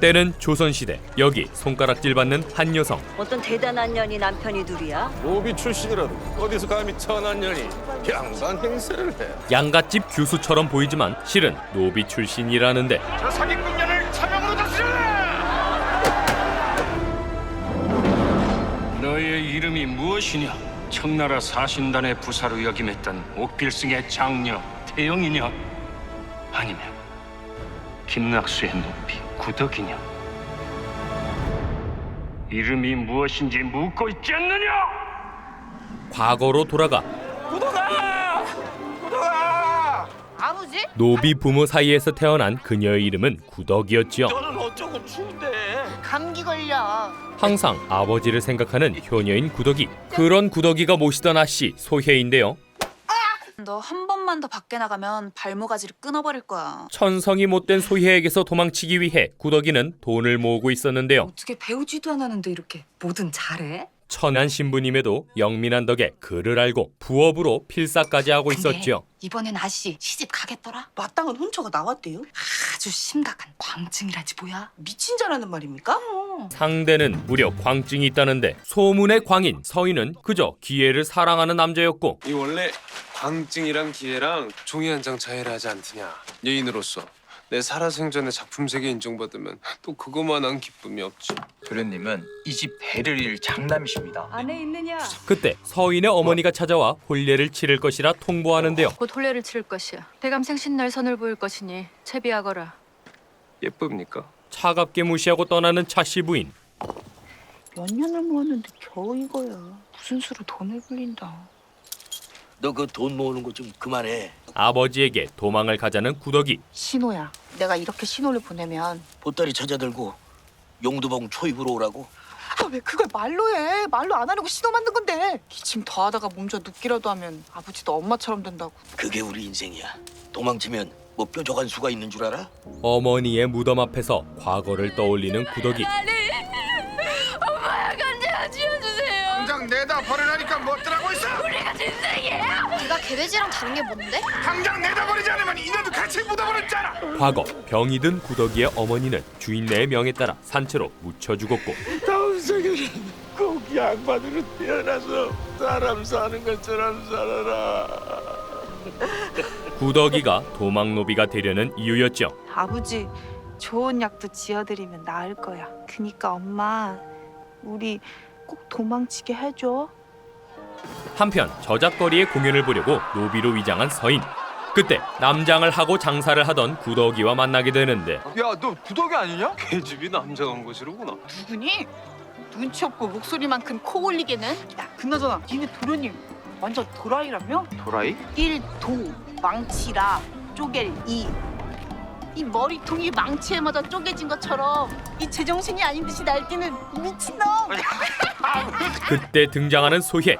때는 조선시대. 여기 손가락질 받는 한 여성. 어떤 대단한 년이 남편이 둘이야? 노비 출신이라도 어디서 감히 천한 년이 양반 행세를 해. 양갓집 교수처럼 보이지만 실은 노비 출신이라는데 저 사기꾼년을 차명으로 다스려라! 너의 이름이 무엇이냐? 청나라 사신단의 부사로 역임했던 옥필승의 장녀 태영이냐? 아니면 김낙수의 노비 구덕이냐? 이름이 무엇인지 묻고 있지 않느냐? 과거로 돌아가 구덕아! 구덕아! 아버지? 노비 부모 사이에서 태어난 그녀의 이름은 구덕이었지요. 너는 어쩌고 추운데? 감기 걸려. 항상 아버지를 생각하는 효녀인 구덕이. 그런 구덕이가 모시던 아씨 소혜인데요. 너 한 번만 더 밖에 나가면 발모가지를 끊어버릴 거야. 천성이 못된 소혜에게서 도망치기 위해 구덕이는 돈을 모으고 있었는데요. 어떻게 배우지도 않았는데 이렇게 뭐든 잘해? 천한 신부님에도 영민한 덕에 그를 알고 부업으로 필사까지 하고 있었죠. 이번엔 아씨 시집 가겠더라? 마땅한 혼처가 나왔대요? 아주 심각한 광증이라지 뭐야? 미친 자라는 말입니까? 상대는 무려 광증이 있다는데 소문의 광인 서인은 그저 기회를 사랑하는 남자였고 이 원래 광증이랑 기회랑 종이 한 장 차이라 하지 않느냐. 여인으로서 내 살아생전에 작품 세계 인정받으면 또 그거만한 기쁨이 없지. 도련님은 이 집 대를 이을 장남이십니다. 안에 있느냐? 그때 서인의 어머니가 찾아와 혼례를 치를 것이라 통보하는데요. 곧 혼례를 치를 것이야. 대감생 신날 선을 보일 것이니 채비하거라. 예쁩니까? 차갑게 무시하고 떠나는 차씨 부인. 몇 년을 모았는데 겨우 이거야. 무슨 수로 돈을 불린다. 너 그 돈 모으는 거 좀 그만해. 아버지에게 도망을 가자는 구덕이. 신호야. 내가 이렇게 신호를 보내면 보따리 찾아들고 용두봉 초입으로 오라고. 왜 그걸 말로 해? 말로 안 하려고 신호 만든 건데. 기침 더 하다가 몸져 눕기라도 하면 아버지도 엄마처럼 된다고. 그게 우리 인생이야. 도망치면 뭐 뾰족한 수가 있는 줄 알아? 어머니의 무덤 앞에서 과거를 떠올리는 구덕이. 엄마야 간장 지어주세요. 당장 내다 버리라니까 뭐 어쩌라고 있어? 우리가 진생이에요. 네가 개돼지랑 다른 게 뭔데? 당장 내다 버리지 않으면 이년도 같이 묻어버렸잖아. 과거 병이 든 구덕이의 어머니는 주인네의 명에 따라 산채로 묻혀 죽었고 다음 세계는 꼭 양반으로 태어나서 사람 사는 것처럼 살아라. 구덕이가 도망노비가 되려는 이유였죠. 아버지, 좋은 약도 지어드리면 나을 거야. 그니까 엄마, 우리 꼭 도망치게 해줘. 한편 저작거리의 공연을 보려고 노비로 위장한 서인. 그때 남장을 하고 장사를 하던 구덕이와 만나게 되는데 야, 너 구덕이 아니냐? 계집이 남자 간 곳이로구나. 누구니? 눈치 없고 목소리만 큰 코 올리게는? 야, 그나저나 니네 도련님 완전 도라이라며? 도라이? 1도 망치라 쪼갤 이 머리통이 망치에 맞아 쪼개진 것처럼 이 제정신이 아닌 듯이 날뛰는 미친놈. 그때 등장하는 소혜.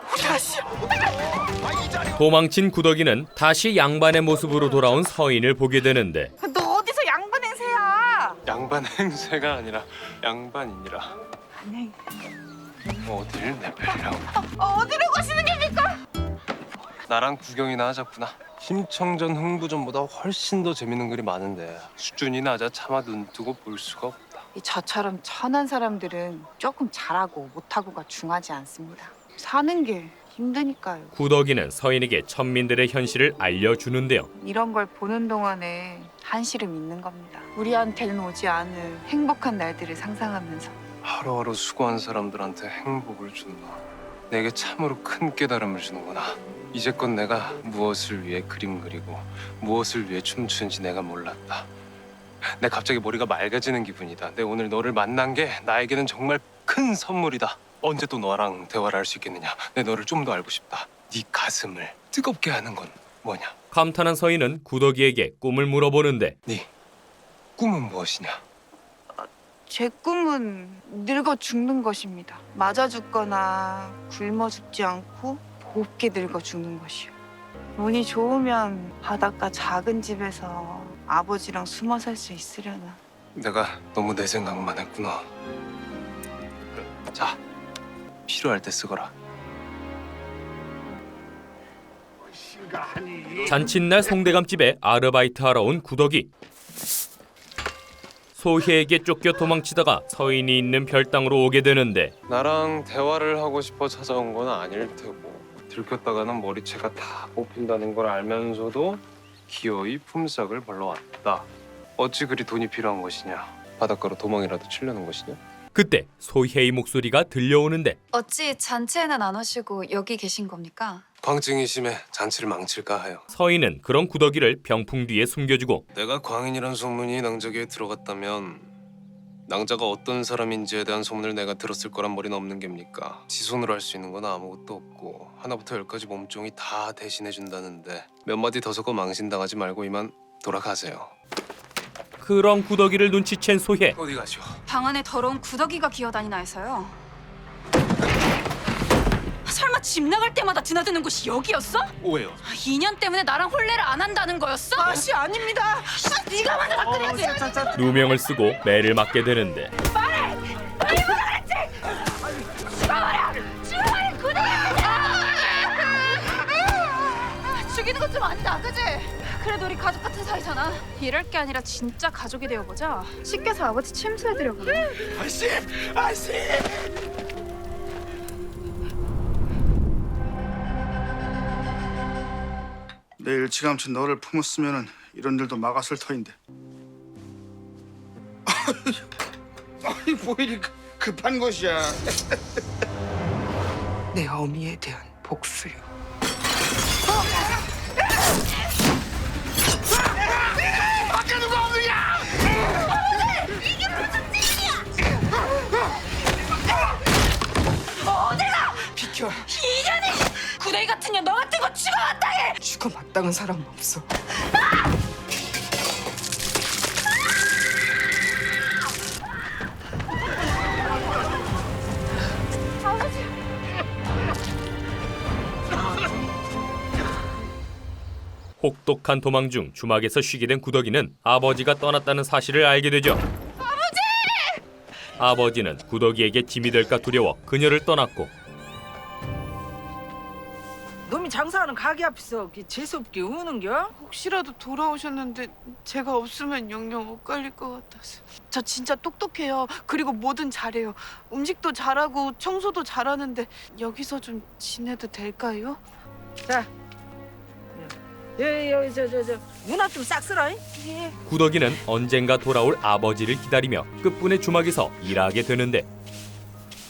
도망친 구덕이는 다시 양반의 모습으로 돌아온 서인을 보게 되는데 너 어디서 양반 행세야? 양반 행세가 아니라 양반이니라. 아니, 어딜 내버리라고. 어디로 가시는 겁니까? 나랑 구경이나 하자꾸나. 심청전 흥부전보다 훨씬 더 재밌는 글이 많은데 수준이 낮아 차마 눈 뜨고 볼 수가 없다. 저처럼 천한 사람들은 조금 잘하고 못하고가 중하지 않습니다. 사는 게 힘드니까요. 구덕이는 서인에게 천민들의 현실을 알려주는데요. 이런 걸 보는 동안에 한시름 있는 겁니다. 우리한테는 오지 않을 행복한 날들을 상상하면서. 하루하루 수고한 사람들한테 행복을 준다. 내게 참으로 큰 깨달음을 주는구나. 이제껏 내가 무엇을 위해 그림 그리고 무엇을 위해 춤추는지 내가 몰랐다. 내 갑자기 머리가 맑아지는 기분이다. 내 오늘 너를 만난 게 나에게는 정말 큰 선물이다. 언제 또 너랑 대화를 할 수 있겠느냐. 내 너를 좀 더 알고 싶다. 네 가슴을 뜨겁게 하는 건 뭐냐. 감탄한 서인은 구덕이에게 꿈을 물어보는데 네 꿈은 무엇이냐. 제 꿈은 늙어 죽는 것입니다. 맞아 죽거나 굶어 죽지 않고 곱게 늙어 죽는 것이요. 운이 좋으면 바닷가 작은 집에서 아버지랑 숨어 살 수 있으려나. 내가 너무 내 생각만 했구나. 자, 필요할 때 쓰거라. 잔칫날 송대감집에 아르바이트 하러 온 구덕이. 소희에게 쫓겨 도망치다가 서인이 있는 별당으로 오게 되는데 나랑 대화를 하고 싶어 찾아온 건 아닐 테고 들켰다가는 머리채가 다 뽑힌다는 걸 알면서도 기어이 품삯을 벌러 왔다. 어찌 그리 돈이 필요한 것이냐? 바닷가로 도망이라도 치려는 것이냐? 그때 소희의 목소리가 들려오는데 어찌 잔치에는 안 오시고 여기 계신 겁니까? 광증이 심해 잔치를 망칠까 하여. 서인은 그런 구더기를 병풍 뒤에 숨겨주고 내가 광인이란 소문이 낭자기에 들어갔다면 낭자가 어떤 사람인지에 대한 소문을 내가 들었을 거란 머리는 없는 geb니까? 지손으로 할 수 있는 건 아무것도 없고 하나부터 열까지 몸종이 다 대신해 준다는데 몇 마디 더 섞어 망신당하지 말고 이만 돌아가세요. 그런 구더기를 눈치챈 소희. 어디 가시오? 방 안에 더러운 구더기가 기어다니나 해서요. 설마 집 나갈 때마다 드나드는 곳이 여기였어? 왜요? 2년 때문에 나랑 혼례를 안 한다는 거였어? 아씨 아닙니다. 네가 먼저 닥쳐야지. 누명을 쓰고 매를 맞게 되는데 죽이는 것 좀 아니다, 그지? 그래도 우리 가족 같은 사이잖아. 이럴 게 아니라 진짜 가족이 되어보자. 시켜서 아버지 침수해드려보자. 아씨, 아씨. 내 일찌감치 너를 품었으면은 이런 일도 막았을 터인데. 아니 뭐 이리 급한 것이야. 내 어미에 대한 복수요. 밖에 누가 없느냐? 비켜. 구더기 같은 년, 너 같은 거 죽어 마땅해! 죽어 마땅한 사람은 없어. 혹독한 도망 중 주막에서 쉬게 된 구더기는 아버지가 떠났다는 사실을 알게 되죠. 아버지는 구더기에게 짐이 될까 두려워 그녀를 떠났고 놈이 장사하는 가게 앞에서 재수없게 우는겨? 혹시라도 돌아오셨는데 제가 없으면 영영 엇갈릴 것 같아서. 저 진짜 똑똑해요. 그리고 뭐든 잘해요. 음식도 잘하고 청소도 잘하는데 여기서 좀 지내도 될까요? 자, 여기 저 문화 좀 싹 쓸어. 예. 구더기는 언젠가 돌아올 아버지를 기다리며 끝분의 주막에서 일하게 되는데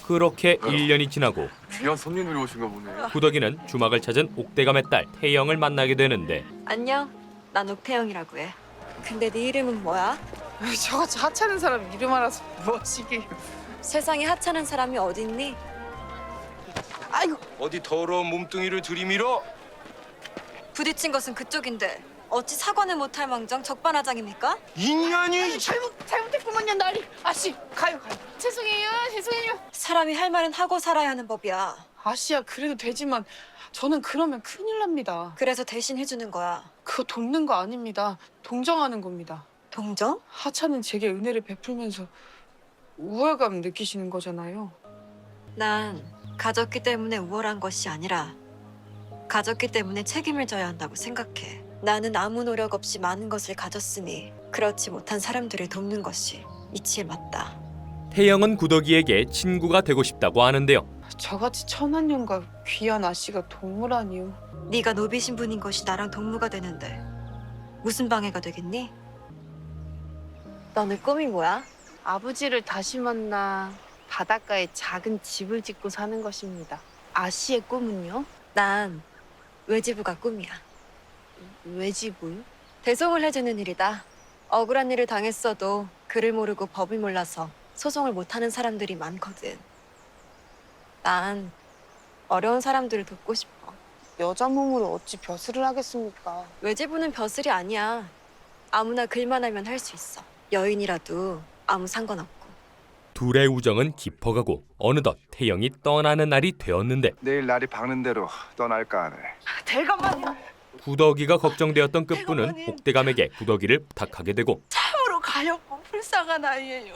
그렇게 1년이 지나고 귀한 손님들이 오신가 보네. 구더기는 주막을 찾은 옥대감의 딸 태영을 만나게 되는데 안녕. 난 옥태영이라고 해. 근데 네 이름은 뭐야? 저같이 하찮은 사람 이름 알아서 뭐시기. 세상에 하찮은 사람이 어딨니? 아이고 어디 더러운 몸뚱이를 들이밀어? 부딪힌 것은 그쪽인데 어찌 사과는 못할 망정 적반하장입니까? 인간이 잘못했구먼요 나리. 아씨 가요. 죄송해요. 사람이 할 말은 하고 살아야 하는 법이야. 아씨야 그래도 되지만 저는 그러면 큰일 납니다. 그래서 대신 해주는 거야. 그거 돕는 거 아닙니다. 동정하는 겁니다. 동정? 하찮은 제게 은혜를 베풀면서 우월감 느끼시는 거잖아요. 난 가졌기 때문에 우월한 것이 아니라 가졌기 때문에 책임을 져야 한다고 생각해. 나는 아무 노력 없이 많은 것을 가졌으니 그렇지 못한 사람들을 돕는 것이 이치에 맞다. 태영은 구더기에게 친구가 되고 싶다고 하는데요. 저같이 천한년과 귀한 아씨가 동무라니요. 네가 노비 신분인 것이 나랑 동무가 되는데 무슨 방해가 되겠니? 너는 꿈이 뭐야? 아버지를 다시 만나 바닷가에 작은 집을 짓고 사는 것입니다. 아씨의 꿈은요? 난 외지부가 꿈이야. 외지부요? 대송을 해주는 일이다. 억울한 일을 당했어도 글을 모르고 법을 몰라서 소송을 못하는 사람들이 많거든. 난 어려운 사람들을 돕고 싶어. 여자 몸으로 어찌 벼슬을 하겠습니까? 외지부는 벼슬이 아니야. 아무나 글만 하면 할 수 있어. 여인이라도 아무 상관없고. 둘의 우정은 깊어가고 어느덧 태영이 떠나는 날이 되었는데 내일 날이 밝는 대로 떠날까 하네. 대감마님 구더기가 걱정되었던 끝부는 옥대감에게 구더기를 부탁하게 되고 참으로 가엾고 불쌍한 아이예요.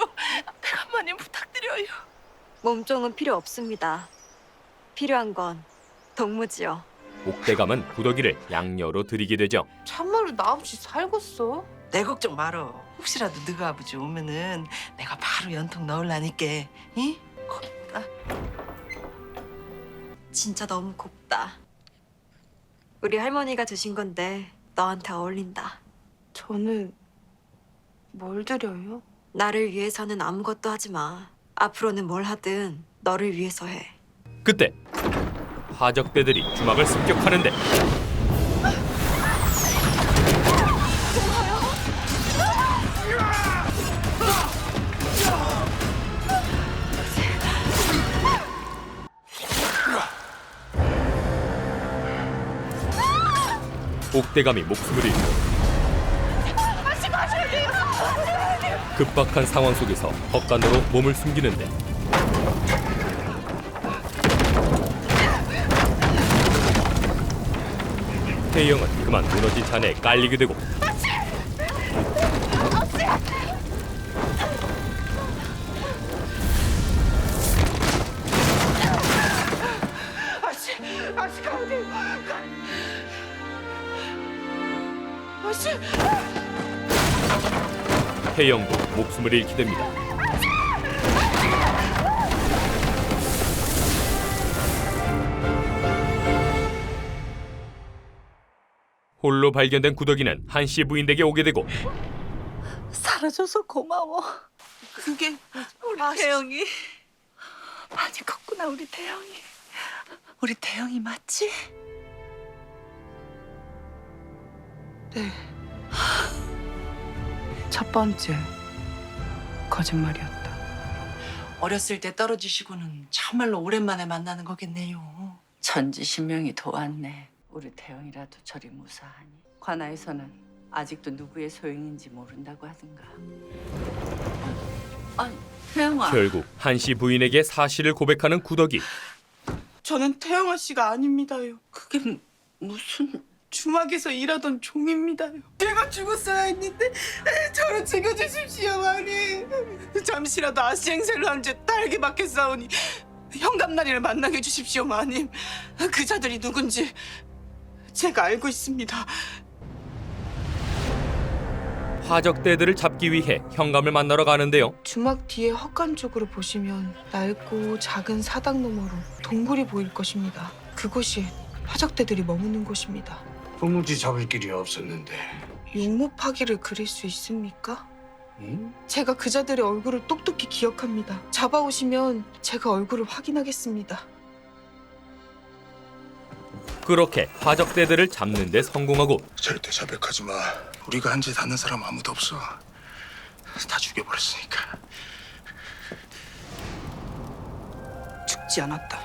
대감마님 부탁드려요. 몸종은 필요 없습니다. 필요한 건 동무지요. 옥대감은 구더기를 양녀로 들이게 되죠. 참말로 나 없이 살겠어? 내 걱정 말어. 혹시라도 너가 아버지 오면은 내가 바로 연통 넣으려니까. 이? 곱다. 진짜 너무 곱다. 우리 할머니가 주신 건데 너한테 어울린다. 저는 뭘 드려요? 나를 위해서는 아무것도 하지 마. 앞으로는 뭘 하든 너를 위해서 해. 그때 화적대들이 주막을 습격하는데 옥대감이 목숨을 잃고 급박한 상황 속에서 헛간으로 몸을 숨기는데 태영은 그만 무너진 잔에 깔리게 되고 아씨 가야 돼. 아씨. 태영도 목숨을 잃게 됩니다. 홀로 발견된 구더기는 한씨 부인 댁에 오게 되고 사라져서 고마워. 그게 우리 태영이 많이 컸구나. 우리 태영이. 우리 태영이 맞지? 네. 첫 번째 거짓말이었다. 어렸을 때 떨어지시고는 참말로 오랜만에 만나는 거겠네요. 천지신명이 도왔네. 우리 태영이라도 저리 무사하니. 관아에서는 아직도 누구의 소행인지 모른다고 하던가. 아니, 태영아. 결국 한씨 부인에게 사실을 고백하는 구더기. 저는 태영아 씨가 아닙니다요. 그게 무슨... 주막에서 일하던 종입니다요. 제가 죽었어야 했는데 저를 지켜주십시오, 마님. 잠시라도 아씨 행세를 한 죄 딸게 받겠사오니 현감나리를 만나게 해주십시오, 마님. 그 자들이 누군지 제가 알고 있습니다. 화적대들을 잡기 위해 현감을 만나러 가는데요. 주막 뒤에 헛간 쪽으로 보시면 낡고 작은 사당 너머로 동굴이 보일 것입니다. 그곳이 화적대들이 머무는 곳입니다. 도무지 잡을 길이 없었는데. 용모파기를 그릴 수 있습니까? 응? 제가 그자들의 얼굴을 똑똑히 기억합니다. 잡아오시면 제가 얼굴을 확인하겠습니다. 그렇게 화적대들을 잡는 데 성공하고 절대 자백하지 마. 우리가 한 짓 아는 사람 아무도 없어. 다 죽여버렸으니까. 죽지 않았다.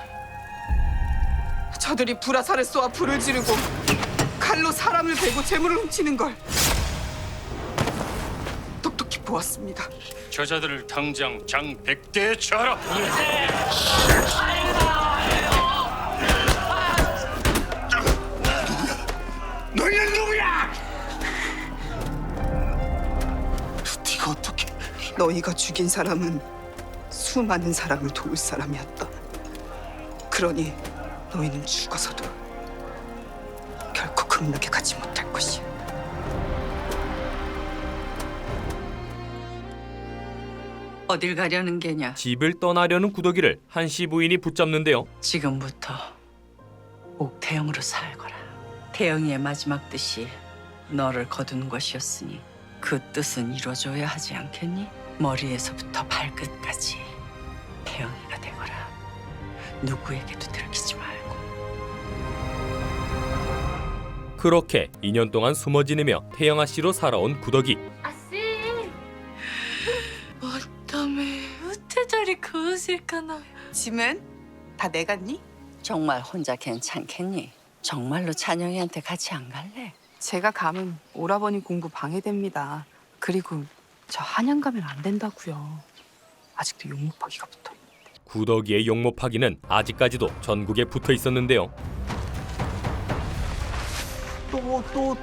저들이 불화살을 쏘아 불을 지르고 칼로 사람을 베고 재물을 훔치는 걸 똑똑히 보았습니다. 저자들을 당장 장 100대에 쳐라. 너희는 누구야? 네가 어떻게? 너희가 죽인 사람은 수많은 사람을 도울 사람이었다. 그러니 너희는 죽어서도 결코 극락에 가지 못할 것이야. 어딜 가려는 게냐? 집을 떠나려는 구더기를 한씨 부인이 붙잡는데요. 지금부터 옥태영으로 살거라. 태영이의 마지막 뜻이 너를 거둔 것이었으니 그 뜻은 이루어져야 하지 않겠니? 머리에서부터 발끝까지 태영이가 되거라. 누구에게도 들키지 말고. 그렇게 2년 동안 숨어 지내며 태영아 씨로 살아온 구더기. 어쩌면 어째 그으실까나. 짐은 다 내갔니? 정말 혼자 괜찮겠니? 정말로 찬영이한테 같이 안 갈래? 제가 가면 오라버니 공부 방해됩니다. 그리고 저 한양 가면 안 된다고요. 아직도 용목파기가 붙어. 구더기의 용모파기는 아직까지도 전국에 붙어 있었는데요. 또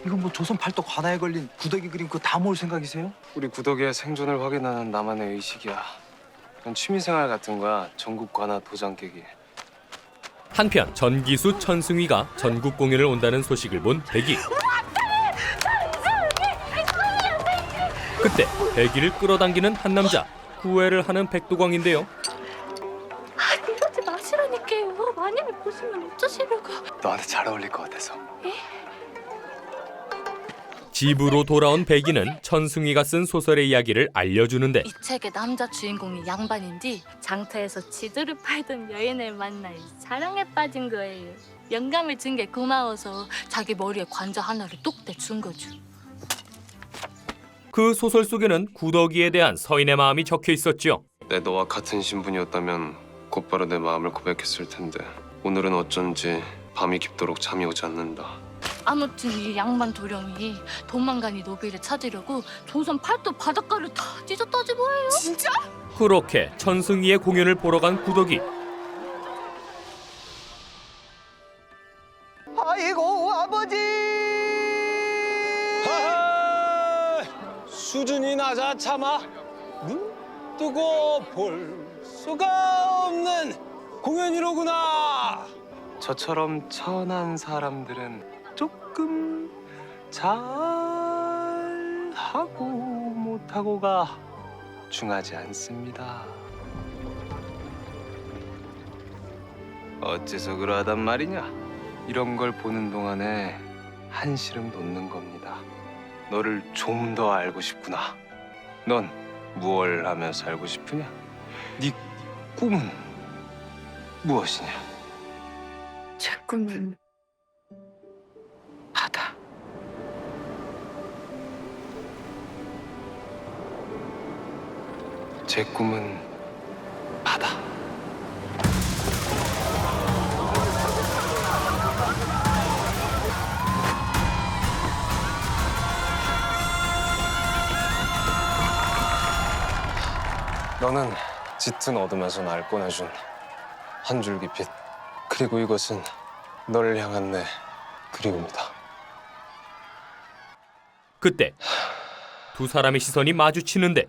이건 뭐 조선 팔도 관아에 걸린 구더기 그림 그거 다 모을 생각이세요? 우리 구더기의 생존을 확인하는 나만의 의식이야. 그건 취미생활 같은 거야. 전국 관아 도장 깨기. 한편 전기수 천승위가 전국 공연을 온다는 소식을 본 백이 그때 백이를 끌어당기는 한 남자. 구애를 하는 백도광인데요. 이러지 마시라니까요. 마님이 보시면 어쩌시려고. 너한테 잘 어울릴 것 같아서. 집으로 돌아온 백이는 천승희가 쓴 소설의 이야기를 알려주는데 이 책의 남자 주인공이 양반인지 장터에서 지도를 팔던 여인을 만나 사랑에 빠진 거예요. 영감을 준 게 고마워서 자기 머리에 관자 하나를 똑대 준 거죠. 그 소설 속에는 구더기에 대한 서인의 마음이 적혀 있었죠. 내 너와 같은 신분이었다면 곧바로 내 마음을 고백했을 텐데 오늘은 어쩐지 밤이 깊도록 잠이 오지 않는다. 아무튼 이 양반 도령이 도망간 이 노비를 찾으려고 조선 팔도 바닷가를 다 찢었다지 뭐예요. 진짜? 그렇게 천승희의 공연을 보러 간 구더기. 아이고 아버지. 수준이 낮아 참아 눈 뜨고 볼 수가 없는 공연이로구나. 저처럼 천한 사람들은 조금 잘하고 못하고가 중하지 않습니다. 어째서 그러하단 말이냐? 이런 걸 보는 동안에 한시름 돋는 겁니다. 너를 좀 더 알고 싶구나. 넌 무얼 하며 살고 싶으냐? 네 꿈은 무엇이냐? 제 꿈은 바다. 제 꿈은 바다. 너는 짙은 어둠에서 날 꺼내준 한 줄기 빛. 그리고 이것은 너를 향한 내 그리움이다. 그때 두 사람의 시선이 마주치는데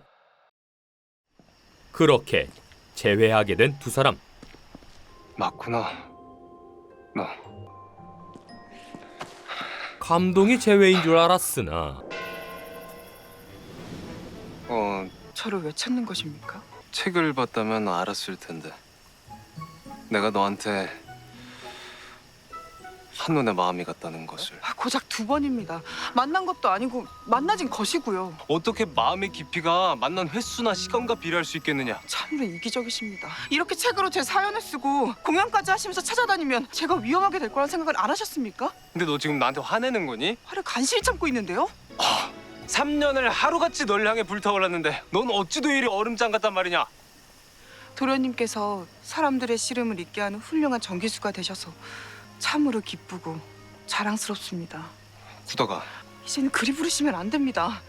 그렇게 재회하게 된 두 사람. 맞구나. 너. 감동이 재회인 줄 알았으나 저를 왜 찾는 것입니까? 책을 봤다면 알았을 텐데. 내가 너한테 한눈에 마음이 갔다는 것을. 고작 2번입니다. 만난 것도 아니고 만나진 것이고요. 어떻게 마음의 깊이가 만난 횟수나 시간과 비례할 수 있겠느냐? 참으로 이기적이십니다. 이렇게 책으로 제 사연을 쓰고 공연까지 하시면서 찾아다니면 제가 위험하게 될 거란 생각을 안 하셨습니까? 근데 너 지금 나한테 화내는 거니? 화를 간신히 참고 있는데요. 3년을 하루같이 널 향해 불타올랐는데 넌 어찌도 이리 얼음장 같단 말이냐? 도련님께서 사람들의 시름을 잊게 하는 훌륭한 전기수가 되셔서 참으로 기쁘고 자랑스럽습니다. 구더가. 이제는 그리 부르시면 안 됩니다.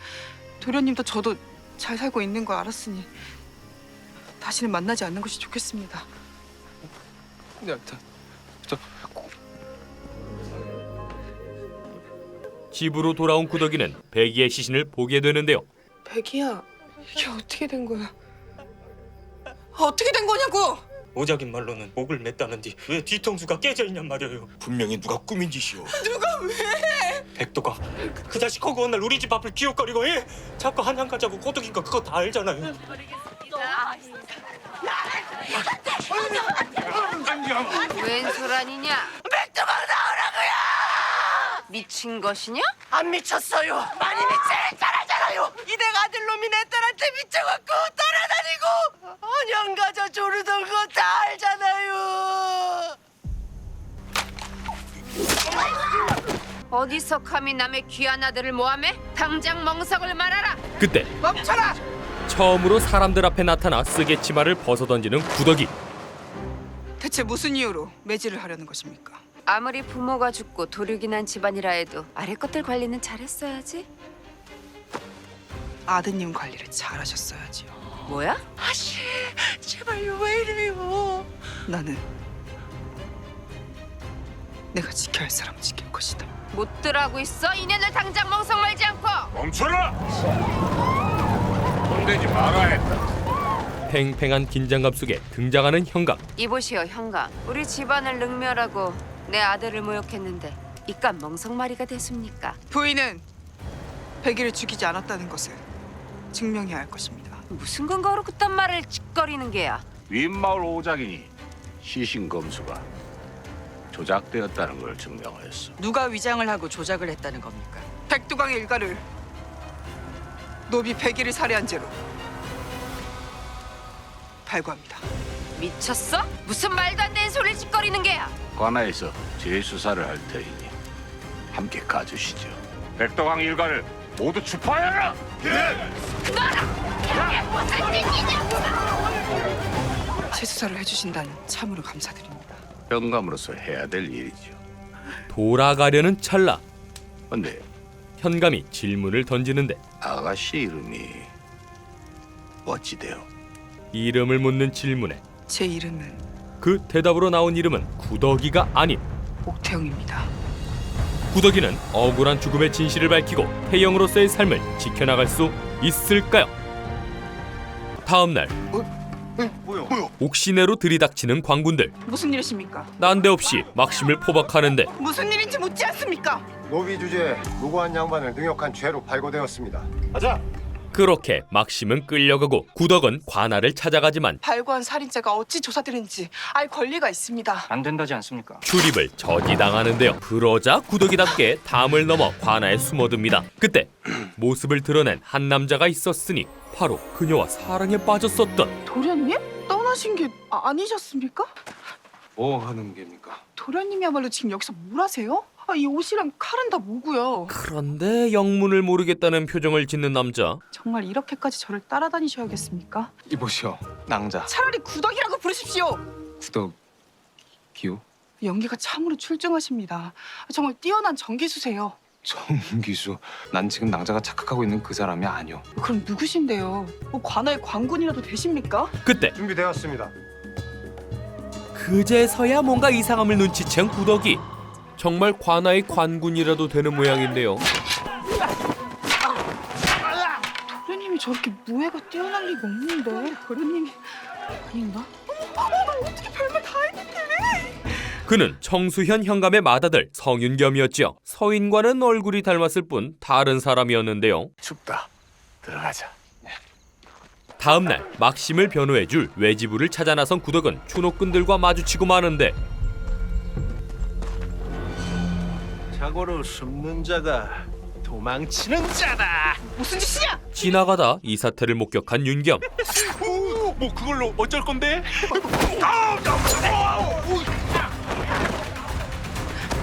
도련님도 저도 잘 살고 있는 걸 알았으니 다시는 만나지 않는 것이 좋겠습니다. 야, 집으로 돌아온 구더기는 백이의 시신을 보게 되는데요. 백이야, 이게 어떻게 된 거야? 어떻게 된 거냐고! 오작인 말로는 목을 맸다는디 왜 뒤통수가 깨져 있냔 말이에요. 분명히 누가 꾸민 짓이오. 누가 왜? 백도가 그 자식 허구한 날 우리 집 앞을 기웃거리고 자꾸 한양 가자고 꼬드긴 거 그거 다 알잖아요. 웬 소란이냐? 백도가 나오라고요! 미친 것이냐? 안 미쳤어요. 마님이 제일 잘하잖아요. 이댁 아들놈이 내 딸한테 미쳐갖고 따라다니고 한양가자 조르던 거 다 알잖아요. 어디서 감히 남의 귀한 아들을 모함해? 당장 멍석을 말하라! 그때 멈춰라! 처음으로 사람들 앞에 나타나 쓰개 치마를 벗어던지는 구더기. 대체 무슨 이유로 매질을 하려는 것입니까? 아무리 부모가 죽고 도륙이 난 집안이라 해도 아래 것들 관리는 잘했어야지. 아드님 관리를 잘하셨어야지요. 뭐야? 아씨, 제발요, 왜 이래요? 나는 내가 지켜야 할 사람 지킬 것이다. 못들 하고 있어? 이년을 당장 멍석 말지 않고! 멈춰라! 혼내지 말아야 했다. 팽팽한 긴장감 속에 등장하는 현감. 이보시오 현감, 우리 집안을 능멸하고 내 아들을 모욕했는데 이깟 멍석마리가 됐습니까? 부인은 백이를 죽이지 않았다는 것을 증명해야 할 것입니다. 무슨 근거로 그딴 말을 짓거리는 게야? 윗마을 오작이니 시신검수가 조작되었다는 걸 증명했어. 누가 위장을 하고 조작을 했다는 겁니까? 백두강의 일가를 노비 100일을 살해한 죄로 발부합니다. 미쳤어? 무슨 말도 안 되는 소리를 짓거리는 게야? 관아에서 재수사를 할 테이니 함께 가주시죠. 백도강 일가를 모두 추파하라. 재수사를 해주신다니 참으로 감사드립니다. 영감으로서 해야 될 일이죠. 돌아가려는 찰나 근데 현감이 질문을 던지는데 아가씨 이름이 어찌돼요? 이름을 묻는 질문에 제 이름은 그 대답으로 나온 이름은 구덕이가 아닌 옥태영입니다. 구덕이는 억울한 죽음의 진실을 밝히고 태영으로서의 삶을 지켜나갈 수 있을까요? 다음 날 뭐야? 옥시내로 들이닥치는 광군들. 무슨 일이십니까? 난데없이 막심을 포박하는데 무슨 일인지 묻지 않습니까? 노비 주제에 무고한 양반을 능욕한 죄로 발고되었습니다. 가자. 그렇게 막심은 끌려가고 구덕은 관아를 찾아가지만 발고한 살인자가 어찌 조사되는지 알 권리가 있습니다. 안 된다지 않습니까? 출입을 저지당하는데요. 그러자 구덕이답게 담을 넘어 관아에 숨어듭니다. 그때 모습을 드러낸 한 남자가 있었으니 바로 그녀와 사랑에 빠졌었던 도련님? 떠나신 게 아니셨습니까? 뭐 하는 겁니까? 도련님이야말로 지금 여기서 뭘 하세요? 이 옷이랑 칼은 다 뭐고요? 그런데 영문을 모르겠다는 표정을 짓는 남자. 정말 이렇게까지 저를 따라다니셔야겠습니까? 이보시오, 낭자. 차라리 구덕이라고 부르십시오. 구덕이요? 연기가 참으로 출중하십니다. 정말 뛰어난 전기수세요. 정기수. 난 지금 낭자가 착각하고 있는 그 사람이 아니오. 그럼 누구신데요? 관아의 관군이라도 되십니까? 그때 준비되었습니다. 그제서야 뭔가 이상함을 눈치챈 구덕이. 정말 관아의 관군이라도 되는 모양인데요. 도련님이 저렇게 무예가 뛰어날 리가 없는데. 도련님이 아닌가? 어떻게 별말 다 했는데? 그는 청수현 현감의 맏아들 성윤겸이었지요. 서인과는 얼굴이 닮았을 뿐 다른 사람이었는데요. 춥다. 들어가자. 다음 날 막심을 변호해줄 외지부를 찾아 나선 구덕은 추노꾼들과 마주치고 마는데 자고로 숨는 자가 도망치는 자다. 무슨 짓이냐? 지나가다 이 사태를 목격한 윤겸. 뭐 그걸로 어쩔 건데?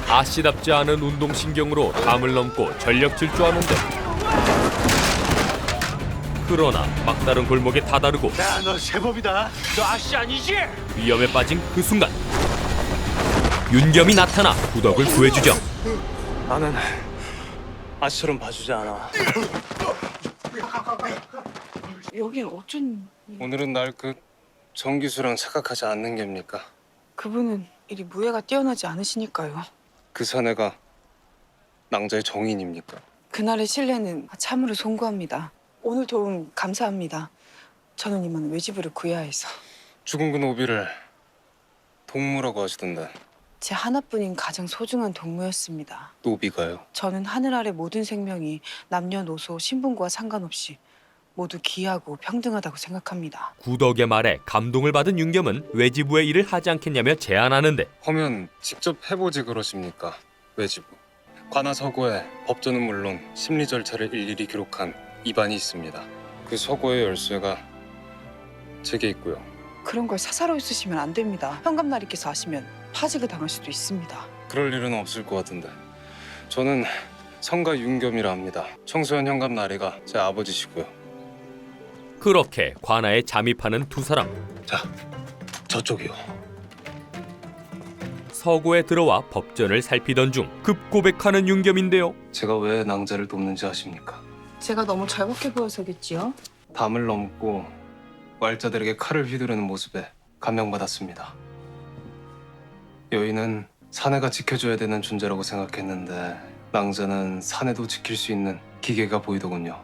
아씨답지 않은 운동신경으로 담을 넘고 전력 질주하는데 그러나 막다른 골목에 다다르고 야, 너 제법이다. 너 아씨 아니지? 위험에 빠진 그 순간 윤겸이 나타나 구덕을 구해주죠. 나는 아씨처럼 봐주지 않아. 여긴 어쩐... 오늘은 날 그 정기수랑 착각하지 않는 겁니까? 그분은 이리 무예가 뛰어나지 않으시니까요. 그 사내가 낭자의 정인입니까? 그날의 신뢰는 참으로 송구합니다. 오늘 도움 감사합니다. 저는 이만 외지부를 구해야 해서. 죽은 그 노비를 동무라고 하시던데. 제 하나뿐인 가장 소중한 동무였습니다. 노비가요? 저는 하늘 아래 모든 생명이 남녀노소 신분과 상관없이 모두 귀하고 평등하다고 생각합니다. 구덕의 말에 감동을 받은 윤겸은 외지부의 일을 하지 않겠냐며 제안하는데 하면 직접 해보지 그러십니까? 외지부. 관아 서고에 법전은 물론 심리 절차를 일일이 기록한 입안이 있습니다. 그 서고의 열쇠가 제게 있고요. 그런 걸 사사로이 쓰시면 안 됩니다. 현감나리께서 아시면 파직을 당할 수도 있습니다. 그럴 일은 없을 것 같은데. 저는 성가 윤겸이라 합니다. 청소년 현감 나리가 제 아버지시고요. 그렇게 관아에 잠입하는 두 사람. 자, 저쪽이요. 서고에 들어와 법전을 살피던 중 급 고백하는 윤겸인데요. 제가 왜 낭자를 돕는지 아십니까? 제가 너무 절박해 보여서겠지요? 담을 넘고 왈자들에게 칼을 휘두르는 모습에 감명받았습니다. 여인은 사내가 지켜줘야 되는 존재라고 생각했는데 낭자는 사내도 지킬 수 있는 기계가 보이더군요.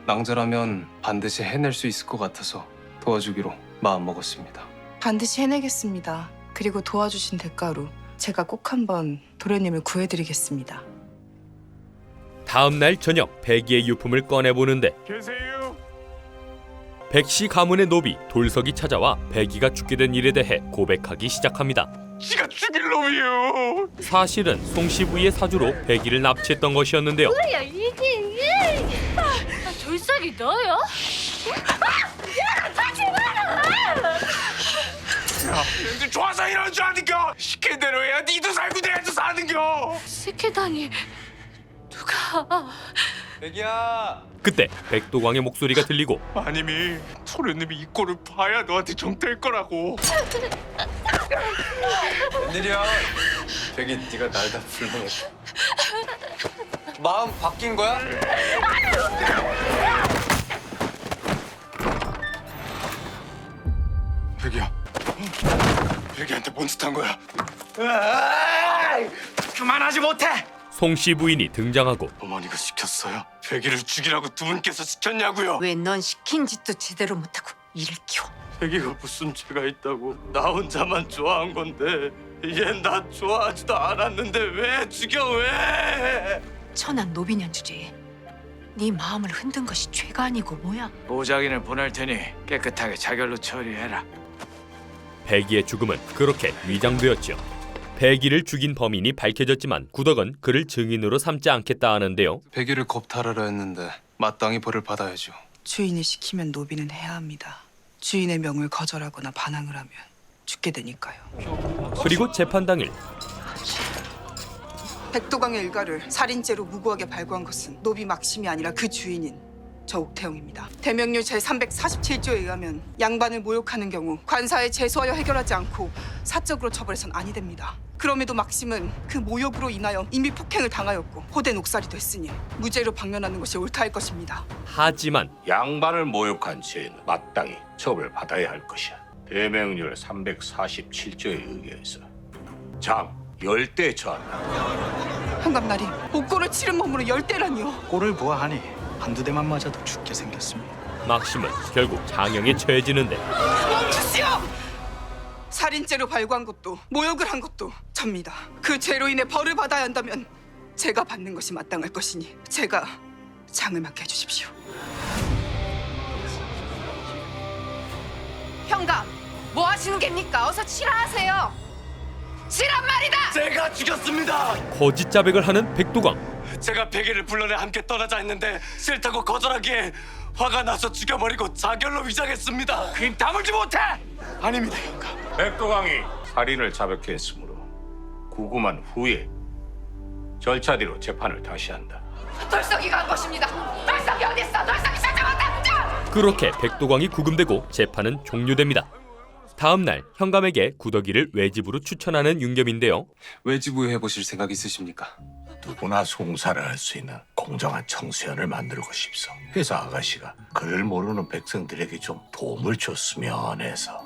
낭자라면 반드시 해낼 수 있을 것 같아서 도와주기로 마음먹었습니다. 반드시 해내겠습니다. 그리고 도와주신 대가로 제가 꼭 한번 도련님을 구해드리겠습니다. 다음 날 저녁 배기의 유품을 꺼내보는데 계세요? 백씨 가문의 노비 돌석이 찾아와 백이가 죽게 된 일에 대해 고백하기 시작합니다. 지가 죽일 놈이에요. 사실은 송시부의 사주로 백이를 납치했던 것이었는데요. 뭐야 이게 돌석이 너요? 하지 마라! 야, 좋아서 이런 줄 아는겨. 시킨 대로 해야 니도 살고 내도 사는겨. 시키다니 누가? 백이야. 그때 백도광의 목소리가 들리고 아님이 소련님이 이 꼴을 봐야 너한테 정될 거라고. 웬일이야? 백이 네가 날 다 불러냈어. 마음 바뀐 거야? 백이야. 백이한테 뭔 짓 한 거야? 그만하지 못해. 송씨 부인이 등장하고 어머니가 시켰어요. 백이를 죽이라고 두 분께서 시켰냐고요. 왜 넌 시킨 짓도 제대로 못하고 일을 키워? 백이가 무슨 죄가 있다고 나 혼자만 좋아한 건데 얘 나 좋아하지도 않았는데 왜 죽여 왜? 천한 노비년 주제에 네 마음을 흔든 것이 죄가 아니고 뭐야? 보자기는 보낼 테니 깨끗하게 자결로 처리해라. 백이의 죽음은 그렇게 위장되었죠. 백이를 죽인 범인이 밝혀졌지만 구덕은 그를 증인으로 삼지 않겠다 하는데요. 백이를 겁탈하려 했는데 마땅히 벌을 받아야죠. 주인이 시키면 노비는 해야 합니다. 주인의 명을 거절하거나 반항을 하면 죽게 되니까요. 그리고 재판 당일 백도광의 일가를 살인죄로 무고하게 발부한 것은 노비 막심이 아니라 그 주인인 저 옥태영입니다. 대명률 제347조에 의하면 양반을 모욕하는 경우 관사에 제소하여 해결하지 않고 사적으로 처벌해선 아니 됩니다. 그럼에도 막심은 그 모욕으로 인하여 인비 폭행을 당하였고 호된 옥살이 됐으니 무죄로 방면하는 것이 옳다 할 것입니다. 하지만 양반을 모욕한 죄는 마땅히 처벌받아야 할 것이야. 대명률 347조에 의해서 장 10대 처한다. 현감나리, 옥고를 치른 몸으로 10대라니요. 꼴을 보아하니 한두 대만 맞아도 죽게 생겼습니다. 막심은 결국 장형에 처해지는데 멈추시오! 살인죄로 발부한 것도 모욕을 한 것도 접니다. 그 죄로 인해 벌을 받아야 한다면 제가 받는 것이 마땅할 것이니 제가 장을 맡게 해주십시오. 현감, 뭐 하시는 겁니까? 어서 치라하세요. 치란 말이다. 제가 죽였습니다. 거짓 자백을 하는 백도광. 제가 백이를 불러내 함께 떠나자 했는데 싫다고 거절하기에 화가 나서 죽여버리고 자결로 위장했습니다. 그 입 다물지 못해. 아닙니다, 현감. 백도광이 살인을 자백했으므로 구금한 후에 절차대로 재판을 다시 한다. 돌석이가 한 것입니다. 돌석이 어디 있어? 돌석이 찾아왔다. 그렇게 백도광이 구금되고 재판은 종료됩니다. 다음 날 현감에게 구덕이를 외집으로 추천하는 윤겸인데요. 외지부에 해보실 생각 있으십니까? 누구나 송사를 할 수 있는 공정한 청소년을 만들고 싶소. 회사 아가씨가 글 모르는 백성들에게 좀 도움을 줬으면 해서.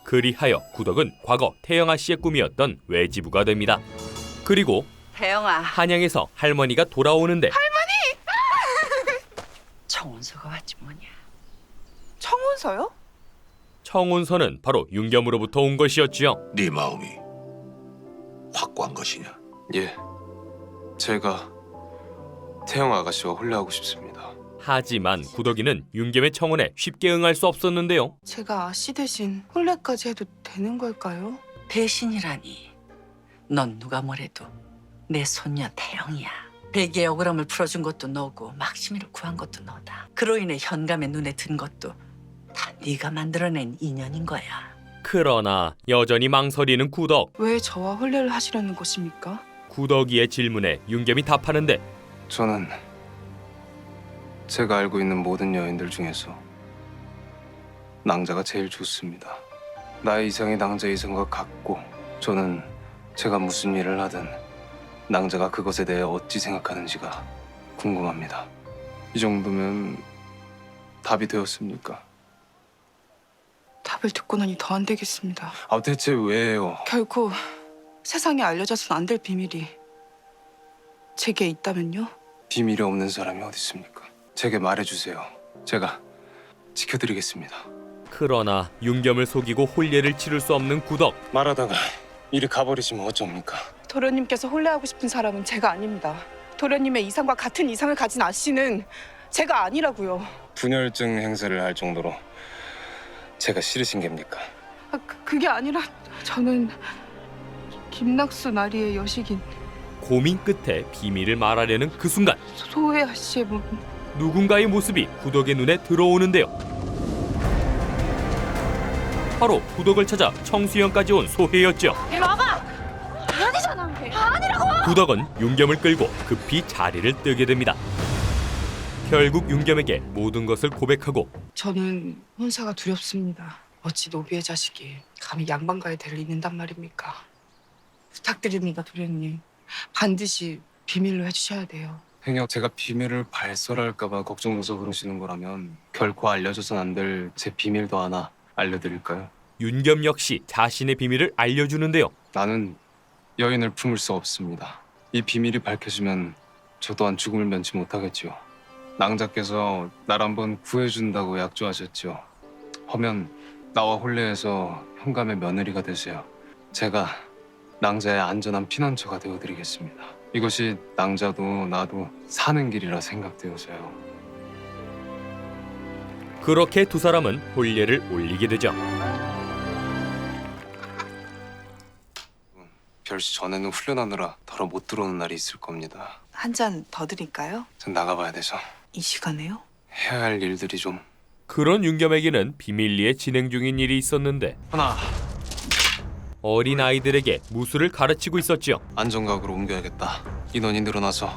그리하여 구덕은 과거 태영아 씨의 꿈이었던 외지부가 됩니다. 그리고 태영아, 한양에서 할머니가 돌아오는데 청운서가 왔지 뭐냐. 청운서요? 청운서는 바로 윤겸으로부터 온 것이었지요. 네 마음이 확고한 것이냐? 예, 제가 태영 아가씨와 혼례하고 싶습니다. 하지만 구덕이는 윤겸의 청혼에 쉽게 응할 수 없었는데요. 제가 아씨 대신 혼례까지 해도 되는 걸까요? 대신이라니. 넌 누가 뭐래도 내 손녀 태영이야. 백의 억울함을 풀어준 것도 너고 막심이를 구한 것도 너다. 그로 인해 현감의 눈에 든 것도 다 네가 만들어낸 인연인 거야. 그러나 여전히 망설이는 구덕. 왜 저와 혼례를 하시려는 것입니까? 구덕이의 질문에 윤겸이 답하는데 저는 제가 알고 있는 모든 여인들 중에서 낭자가 제일 좋습니다. 나의 이상이 낭자 이상과 같고 저는 제가 무슨 일을 하든 낭자가 그것에 대해 어찌 생각하는지가 궁금합니다. 이 정도면 답이 되었습니까? 답을 듣고 나니 더 안 되겠습니다. 아, 대체 왜요? 결코 세상에 알려져서는 안 될 비밀이 제게 있다면요? 비밀이 없는 사람이 어디 있습니까? 제게 말해주세요. 제가 지켜드리겠습니다. 그러나 윤겸을 속이고 혼례를 치를 수 없는 구덕. 말하다가 이리 가버리시면 어쩝니까? 도련님께서 혼례하고 싶은 사람은 제가 아닙니다. 도련님의 이상과 같은 이상을 가진 아씨는 제가 아니라고요. 분열증 행세를 할 정도로 제가 싫으신 겁니까? 그게 아니라 저는 김낙수 나리의 여식인 고민 끝에 비밀을 말하려는 그 순간 소혜아 씨의 몸. 누군가의 모습이 구덕의 눈에 들어오는데요. 바로 구덕을 찾아 청수연까지 온 소혜였죠. 이리 와봐. 아니잖아. 아니라고. 구덕은 윤겸을 끌고 급히 자리를 뜨게 됩니다. 결국 윤겸에게 모든 것을 고백하고 저는 혼사가 두렵습니다. 어찌 노비의 자식이 감히 양반가의 대를 잇는단 말입니까? 부탁드립니다, 도련님. 반드시 비밀로 해주셔야 돼요. 행여 제가 비밀을 발설할까봐 걱정돼서 그러시는 거라면 결코 알려줘선 안 될 제 비밀도 하나 알려드릴까요? 윤겸 역시 자신의 비밀을 알려주는데요. 나는 여인을 품을 수 없습니다. 이 비밀이 밝혀지면 저 또한 죽음을 면치 못하겠지요. 낭자께서 날 한번 구해준다고 약조하셨죠. 허면 나와 혼례해서 현감의 며느리가 되세요. 제가 낭자의 안전한 피난처가 되어드리겠습니다. 이것이 낭자도 나도 사는 길이라 생각되어서요. 그렇게 두 사람은 혼례를 올리게 되죠. 별시 전에는 훈련하느라 더러 못 들어오는 날이 있을 겁니다. 한 잔 더 드릴까요? 전 나가봐야 돼서 이 시간에요? 해야 할 일들이 좀. 그런 윤겸에게는 비밀리에 진행 중인 일이 있었는데 하나, 어린 아이들에게 무술을 가르치고 있었지요. 안전각으로 옮겨야겠다. 인원이 늘어나서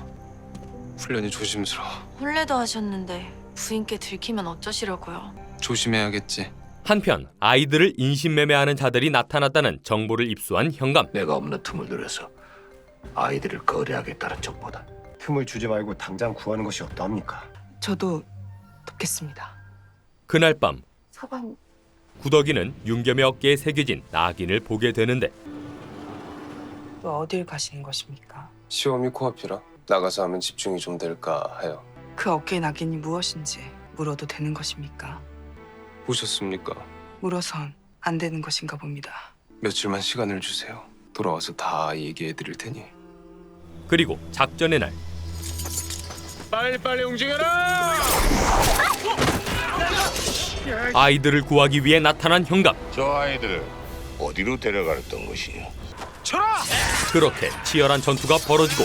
훈련이 조심스러워. 혼례도 하셨는데 부인께 들키면 어쩌시려고요? 조심해야겠지. 한편 아이들을 인신매매하는 자들이 나타났다는 정보를 입수한 현감. 내가 없는 틈을 노려서 아이들을 거래하겠다는 척보다 틈을 주지 말고 당장 구하는 것이 어떠합니까? 저도 돕겠습니다. 그날 밤 서방 구덕이는 윤겸의 어깨에 새겨진 낙인을 보게 되는데 또 어딜 가시는 것입니까? 시험이 코앞이라 나가서 하면 집중이 좀 될까 해요. 그 어깨의 낙인이 무엇인지 물어도 되는 것입니까? 보셨습니까? 물어선 안 되는 것인가 봅니다. 며칠만 시간을 주세요. 돌아와서 다 얘기해 드릴 테니. 그리고 작전의 날 빨리빨리 움직여라! 아이들을 구하기 위해 나타난 현감. 저 아이들을 어디로 데려가랬던 것이요? 쳐라! 그렇게 치열한 전투가 벌어지고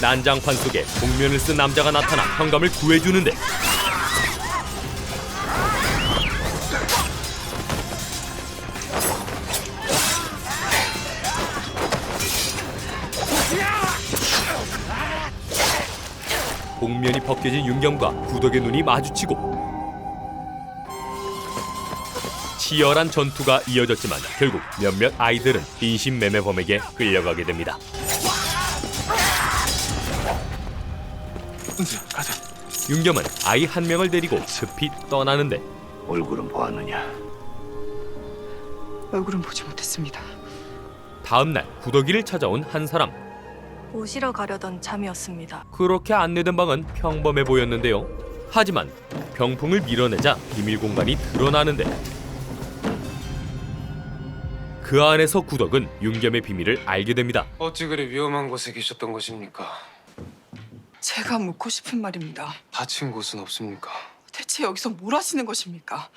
난장판 속에 복면을 쓴 남자가 나타나 현감을 구해주는데 복면이 벗겨진 윤겸과 구덕의 눈이 마주치고 치열한 전투가 이어졌지만 결국 몇몇 아이들은 인신매매범에게 끌려가게 됩니다. 가자. 윤겸은 아이 한 명을 데리고 급히 떠나는데 얼굴은 보았느냐? 얼굴은 보지 못했습니다. 다음 날 구덕이를 찾아온 한 사람. 모시러 가려던 잠이었습니다. 그렇게 안내된 방은 평범해 보였는데요. 하지만 병풍을 밀어내자 비밀 공간이 드러나는데 그 안에서 구덕은 윤겸의 비밀을 알게 됩니다. 어찌 그리 위험한 곳에 계셨던 것입니까? 제가 묻고 싶은 말입니다. 다친 곳은 없습니까? 대체 여기서 뭘 하시는 것입니까?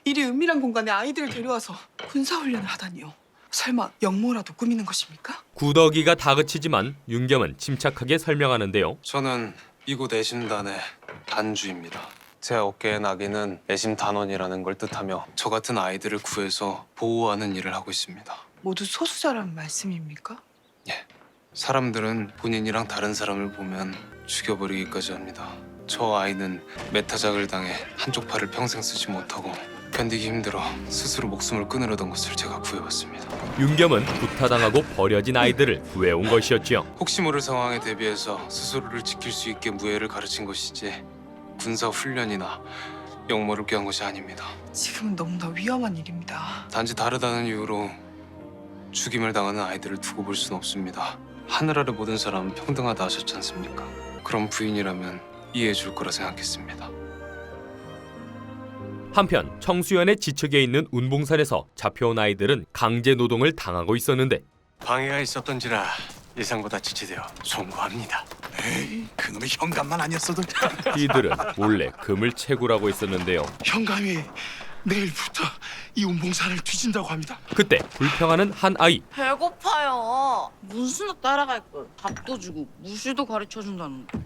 이리 은밀한 공간에 아이들을 데려와서 군사훈련을 하다니요. 설마 역모라도 꾸미는 것입니까? 구덕이가 다그치지만 윤겸은 침착하게 설명하는데요. 저는 이곳 애심단의 단주입니다. 제 어깨의 낙인은 애심단원이라는 걸 뜻하며 저 같은 아이들을 구해서 보호하는 일을 하고 있습니다. 모두 소수자라는 말씀입니까? 사람들은 본인이랑 다른 사람을 보면 죽여버리기까지 합니다. 저 아이는 메타작을 당해 한쪽 팔을 평생 쓰지 못하고 견디기 힘들어 스스로 목숨을 끊으려던 것을 제가 구해왔습니다. 윤겸은 구타당하고 버려진 아이들을 구해온 것이었지요. 혹시 모를 상황에 대비해서 스스로를 지킬 수 있게 무예를 가르친 것이지 군사 훈련이나 역모를 꾀한 것이 아닙니다. 지금은 너무나 위험한 일입니다. 단지 다르다는 이유로 죽임을 당하는 아이들을 두고 볼 수는 없습니다. 하늘 아래 모든 사람은 평등하다 하셨지 않습니까? 그런 부인이라면 이해해 줄 거라 생각했습니다. 한편 청수연의 지척에 있는 운봉산에서 잡혀온 아이들은 강제 노동을 당하고 있었는데 방해가 있었던지라 예상보다 지체되어 송구합니다. 에이, 그놈의 현감만 아니었어도 이들은 몰래 금을 채굴하고 있었는데요. 현감이 내일부터 이 운봉산을 뒤진다고 합니다. 그때 불평하는 한 아이. 배고파요. 문수나 따라갈 걸. 밥도 주고 무시도 가르쳐 준다는데.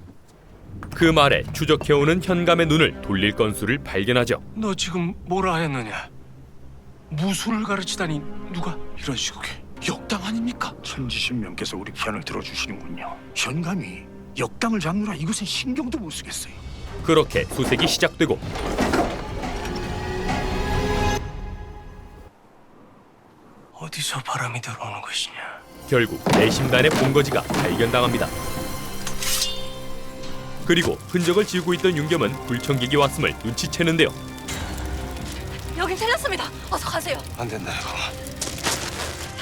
그 말에 추적해오는 현감의 눈을 돌릴 건수를 발견하죠. 너 지금 뭐라 했느냐? 무술을 가르치다니 누가? 이런 시국에 역당 아닙니까? 천지신명께서 우리 편을 들어주시는군요. 현감이 역당을 잡느라 이것은 신경도 못 쓰겠어요. 그렇게 수색이 시작되고 어디서 바람이 들어오는 것이냐? 결국 내심단의 본거지가 발견당합니다. 그리고 흔적을 지우고 있던 윤겸은 불청객이 왔음을 눈치채는데요. 여긴 틀렸습니다. 어서 가세요. 안 된다 이거.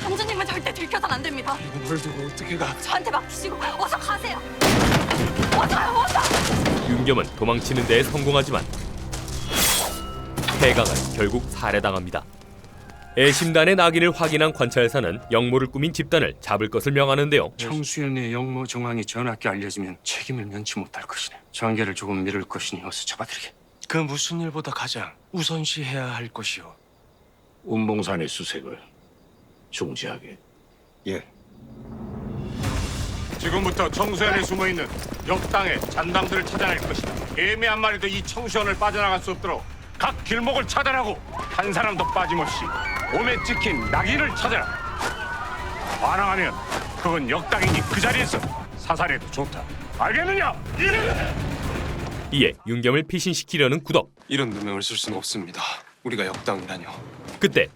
한주님은 절대 들켜선 안 됩니다. 이거 뭘 두고 어떻게 가? 저한테 맡기시고 어서 가세요. 어서요, 어서. 윤겸은 도망치는 데에 성공하지만 태강은 결국 살해당합니다. 애심단의 낙인을 확인한 관찰사는 영모를 꾸민 집단을 잡을 것을 명하는데요. 청수연의 영모 정황이 전하께 알려지면 책임을 면치 못할 것이네. 장계를 조금 미룰 것이니 어서 잡아들이게. 그 무슨 일보다 가장 우선시해야 할 것이오. 운봉산의 수색을 중지하게. 예. 지금부터 청수연에 숨어있는 역당의 잔당들을 찾아낼 것이다. 개미 한 마리도 이 청수연을 빠져나갈 수 없도록 각 길목을 차단하고 한 사람도 빠짐없이 몸에 찍힌 낙인을 찾아라. 반항하면 그건 역당이니 그 자리에서 사살해도 좋다. 알겠느냐? 이에 윤겸을 피신시키려는 구덕. 이런 누명을 쓸 수는 없습니다. 우리가 역당이라뇨. 그때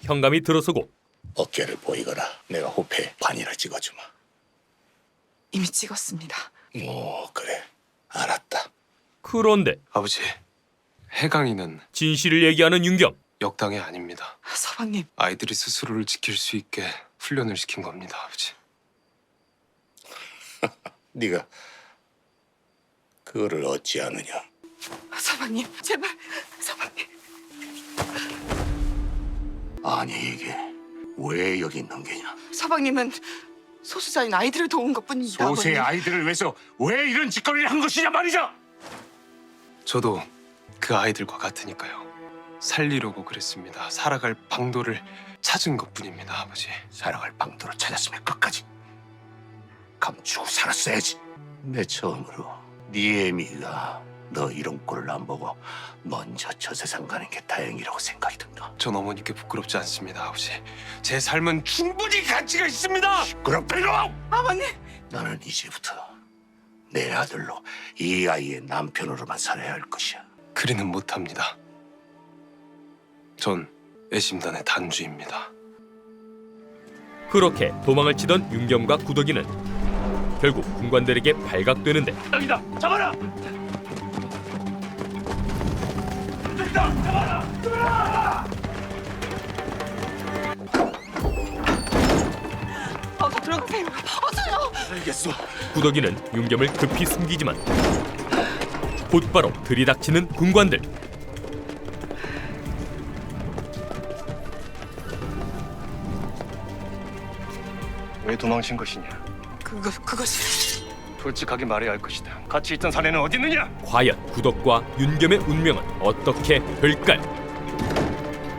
현감이 들어서고 어깨를 보이거라. 내가 호패에 관이를 찍어주마. 이미 찍었습니다. 그래. 알았다. 그런데 아버지, 해강이는 진실을 얘기하는 윤겸. 역당이 아닙니다. 서방님. 아이들이 스스로를 지킬 수 있게 훈련을 시킨 겁니다, 아버지. 네가 그거를 어찌 아느냐? 서방님, 제발 서방님. 아니 이게 왜 여기 있는 게냐? 서방님은 소수자인 아이들을 도운 것뿐입니다. 소수의 아버님. 아이들을 위해서 왜 이런 짓거리를 한 것이냐 말이죠. 저도 그 아이들과 같으니까요. 살리려고 그랬습니다. 살아갈 방도를 찾은 것뿐입니다, 아버지. 살아갈 방도를 찾았으면 끝까지 감추고 살았어야지. 내 처음으로 네 애미가 너 이런 꼴을 안 보고 먼저 저 세상 가는 게 다행이라고 생각이 든다. 전 어머니께 부끄럽지 않습니다, 아버지. 제 삶은 충분히 가치가 있습니다. 시끄럽다 이놈! 아버님. 나는 이제부터 내 아들로 이 아이의 남편으로만 살아야 할 것이야. 그리는 못합니다. 전 애심단의 단주입니다. 그렇게 도망을 치던 윤겸과 구덕이는 결국 군관들에게 발각되는데 여기다! 잡아라! 됐다! 잡아라! 어서 들어가세요. 어서요. 알겠어. 구덕이는 윤겸을 급히 숨기지만 곧바로 들이닥치는 군관들. 왜 도망친 것이냐? 그것이 솔직하게 말해야 할 것이다. 같이 있던 사내는 어디 있느냐? 과연 구덕과 윤겸의 운명은 어떻게 될까요?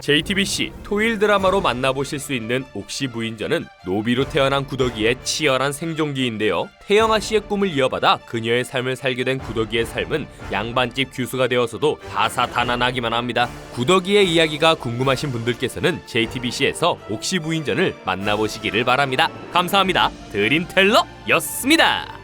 JTBC 토일 드라마로 만나보실 수 있는 옥시 부인전은 노비로 태어난 구덕이의 치열한 생존기인데요. 태영아 씨의 꿈을 이어받아 그녀의 삶을 살게 된 구덕이의 삶은 양반집 규수가 되어서도 다사다난하기만 합니다. 구덕이의 이야기가 궁금하신 분들께서는 JTBC에서 옥시 부인전을 만나보시기를 바랍니다. 감사합니다. 드림텔러였습니다.